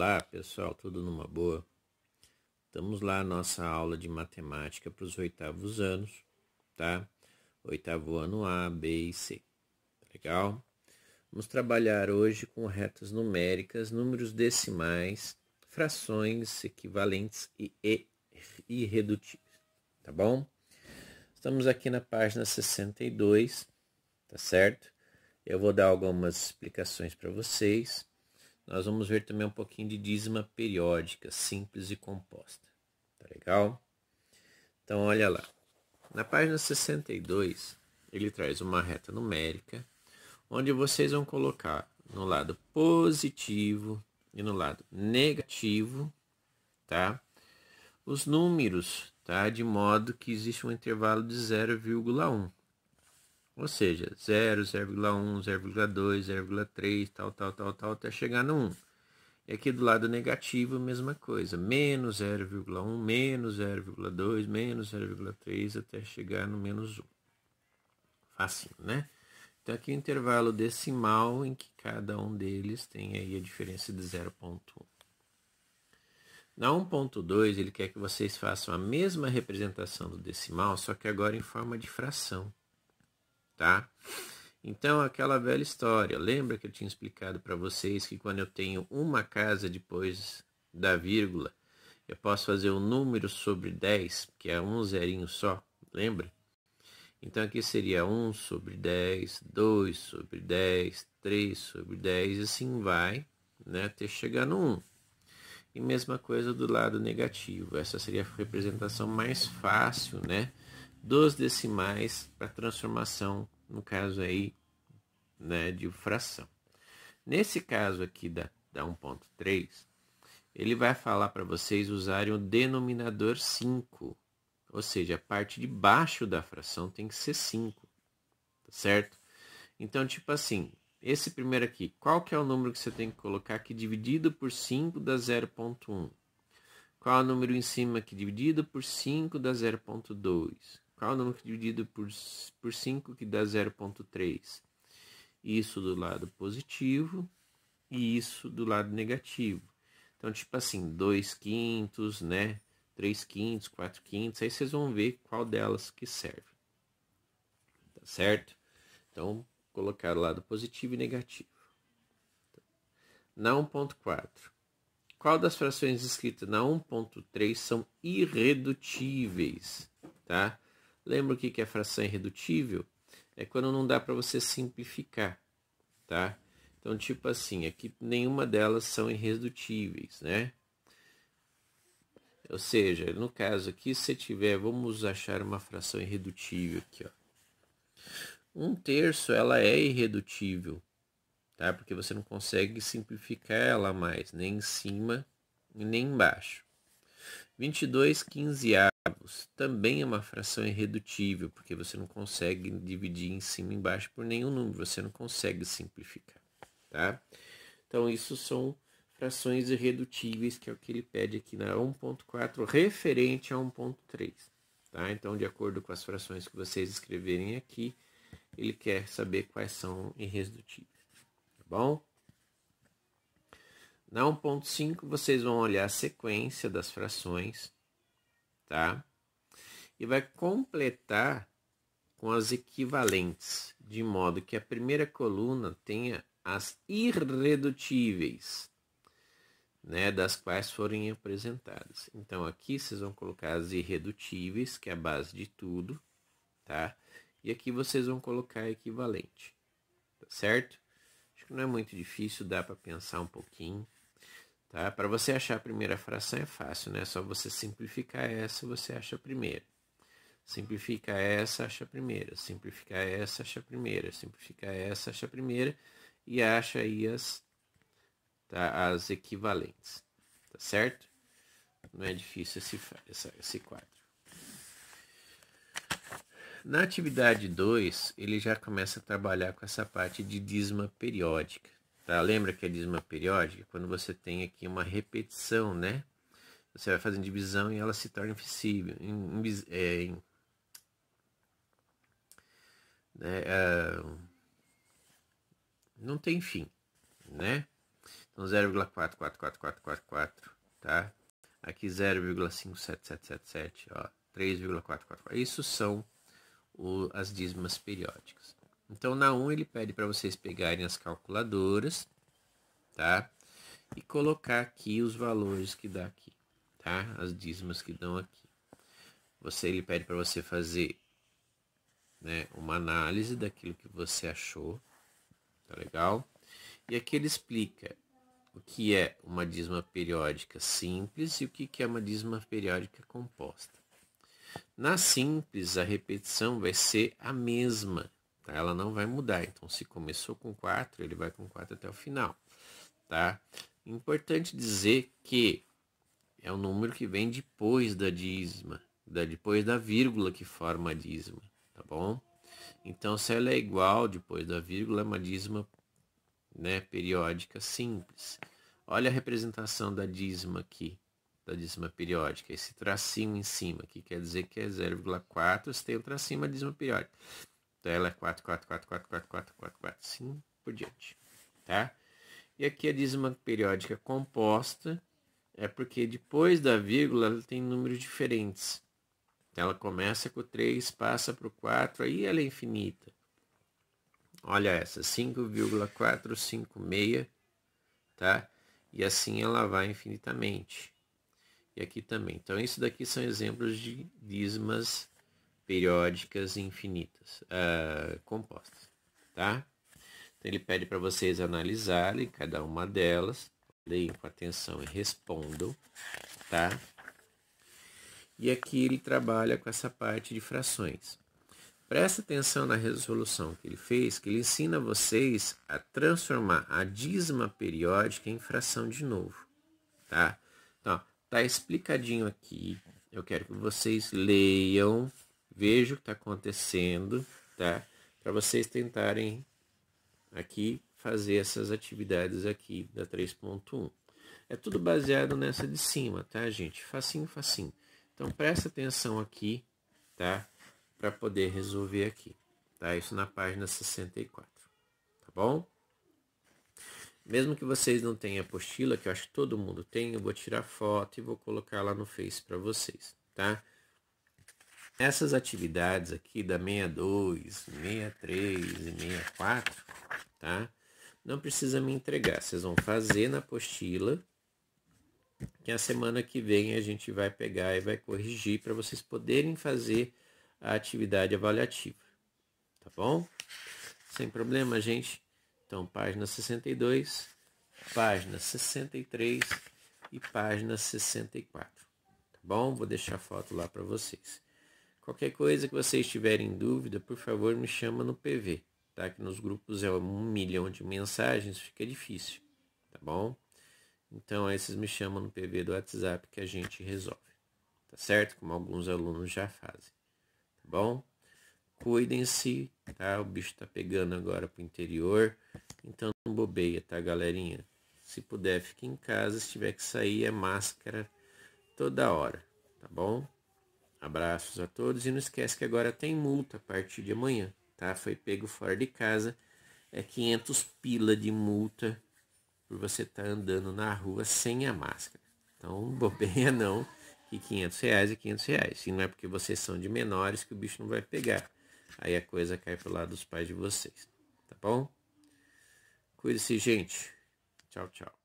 Olá, pessoal, tudo numa boa? Estamos lá na nossa aula de matemática para os 8º anos, tá? 8º ano A, B e C. Legal? Vamos trabalhar hoje com retas numéricas, números decimais, frações equivalentes e irredutíveis, tá bom? Estamos aqui na página 62, tá certo? Eu vou dar algumas explicações para vocês. Nós vamos ver também um pouquinho de dízima periódica, simples e composta. Tá legal? Então, olha lá. Na página 62, ele traz uma reta numérica, onde vocês vão colocar no lado positivo e no lado negativo, tá? Os números, tá? De modo que existe um intervalo de 0,1. Ou seja, 0, 0,1, 0,2, 0,3, tal, até chegar no 1. E aqui do lado negativo, a mesma coisa. Menos 0,1, menos 0,2, menos 0,3, até chegar no menos 1. Facinho, né? Então aqui o intervalo decimal em que cada um deles tem aí a diferença de 0,1. Na 1,2, ele quer que vocês façam a mesma representação do decimal, só que agora em forma de fração. Tá? Então, aquela velha história, lembra que eu tinha explicado para vocês que quando eu tenho uma casa depois da vírgula, eu posso fazer o número sobre 10, que é um zerinho só, lembra? Então, aqui seria 1 sobre 10, 2 sobre 10, 3 sobre 10, e assim vai, né, até chegar no 1. E mesma coisa do lado negativo, essa seria a representação mais fácil, né, dos decimais para transformação, no caso aí, né, de fração. Nesse caso aqui da 1,3, ele vai falar para vocês usarem o denominador 5, ou seja, a parte de baixo da fração tem que ser 5, tá certo? Então, tipo assim, esse primeiro aqui, qual que é o número que você tem que colocar que dividido por 5 dá 0,1? Qual é o número em cima que dividido por 5 dá 0,2? Qual é o número que dividido por 5 que dá 0,3? Isso do lado positivo e isso do lado negativo. Então, tipo assim, 2/5, né? 3/5, 4/5. Aí vocês vão ver qual delas que serve. Tá certo? Então, colocar o lado positivo e negativo. Na 1,4. Qual das frações escritas na 1,3 são irredutíveis? Tá? Lembra o que é fração irredutível? É quando não dá para você simplificar. Tá? Então, tipo assim, aqui nenhuma delas são irredutíveis, né? Ou seja, no caso aqui, se tiver, vamos achar uma fração irredutível aqui, ó. 1/3 ela é irredutível, tá? Porque você não consegue simplificar ela mais, nem em cima e nem embaixo. 22/15 também é uma fração irredutível, porque você não consegue dividir em cima e embaixo por nenhum número, você não consegue simplificar, tá? Então, isso são frações irredutíveis, que é o que ele pede aqui na 1,4, referente a 1,3. Tá? Então, de acordo com as frações que vocês escreverem aqui, ele quer saber quais são irredutíveis. Tá bom? Na 1,5, vocês vão olhar a sequência das frações, tá? E vai completar com as equivalentes, de modo que a primeira coluna tenha as irredutíveis, né, das quais forem apresentadas. Então, aqui vocês vão colocar as irredutíveis, que é a base de tudo, tá? E aqui vocês vão colocar a equivalente, tá certo? Acho que não é muito difícil, dá para pensar um pouquinho, tá? Para você achar a primeira fração é fácil, né? É só você simplificar essa, você acha a primeira. Simplifica essa, acha a primeira. Simplificar essa, acha a primeira. Simplificar essa, acha a primeira. E acha aí as equivalentes. Tá certo? Não é difícil esse quadro. Na atividade 2, ele já começa a trabalhar com essa parte de dízima periódica. Tá? Lembra que a dízima periódica? Quando você tem aqui uma repetição, né? Você vai fazendo divisão e ela se torna invisível. Não tem fim, né? Então 0,44444, tá? Aqui 0,57777, ó, 3,444. Isso são as dízimas periódicas. Então na 1 ele pede para vocês pegarem as calculadoras, tá? E colocar aqui os valores que dá aqui, tá? As dízimas que dão aqui. Ele pede para você fazer, né, uma análise daquilo que você achou, tá legal? E aqui ele explica o que é uma dízima periódica simples e o que é uma dízima periódica composta. Na simples, a repetição vai ser a mesma, tá? Ela não vai mudar. Então, se começou com 4, ele vai com 4 até o final, tá? Importante dizer que é o número que vem depois da dízima, depois da vírgula que forma a dízima, tá bom? Então, se ela é igual depois da vírgula, é uma dízima, né, periódica simples. Olha a representação da dízima aqui, da dízima periódica, esse tracinho em cima, que quer dizer que é 0,4, você tem o tracinho, uma dízima periódica. Então, ela é 4, 4, 4, 4, 4, 4, 4, 4, assim por diante, tá? E aqui a dízima periódica composta é porque depois da vírgula ela tem números diferentes. Ela começa com o 3, passa para o 4, aí ela é infinita. Olha essa, 5,456, tá? E assim ela vai infinitamente. E aqui também. Então, isso daqui são exemplos de dízimas periódicas infinitas, compostas, tá? Então, ele pede para vocês analisarem cada uma delas, leem com atenção e respondam, tá? E aqui ele trabalha com essa parte de frações. Presta atenção na resolução que ele fez, que ele ensina vocês a transformar a dízima periódica em fração de novo, tá? Então, tá explicadinho aqui. Eu quero que vocês leiam, vejam o que está acontecendo, tá? Para vocês tentarem aqui fazer essas atividades aqui da 3.1. É tudo baseado nessa de cima, tá, gente? Facinho, facinho. Então, presta atenção aqui, tá? Para poder resolver aqui, tá? Isso na página 64, tá bom? Mesmo que vocês não tenham apostila, que eu acho que todo mundo tem, eu vou tirar foto e vou colocar lá no Face para vocês, tá? Essas atividades aqui da 62, 63 e 64, tá? Não precisa me entregar, vocês vão fazer na apostila, que a semana que vem a gente vai pegar e vai corrigir para vocês poderem fazer a atividade avaliativa, tá bom? Sem problema, gente? Então, página 62, página 63 e página 64, tá bom? Vou deixar a foto lá para vocês. Qualquer coisa que vocês tiverem dúvida, por favor, me chama no PV, tá? Que nos grupos é 1 milhão de mensagens, fica difícil, tá bom? Então, aí vocês me chamam no PV do WhatsApp que a gente resolve, tá certo? Como alguns alunos já fazem, tá bom? Cuidem-se, tá? O bicho tá pegando agora pro interior, então não bobeia, tá, galerinha? Se puder, fique em casa, se tiver que sair, é máscara toda hora, tá bom? Abraços a todos e não esquece que agora tem multa a partir de amanhã, tá? Foi pego fora de casa, é 500 pila de multa por você estar andando na rua sem a máscara. Então, bobeia não, que R$500 é R$500. E não é porque vocês são de menores que o bicho não vai pegar. Aí a coisa cai pro lado dos pais de vocês, tá bom? Cuide-se, gente. Tchau, tchau.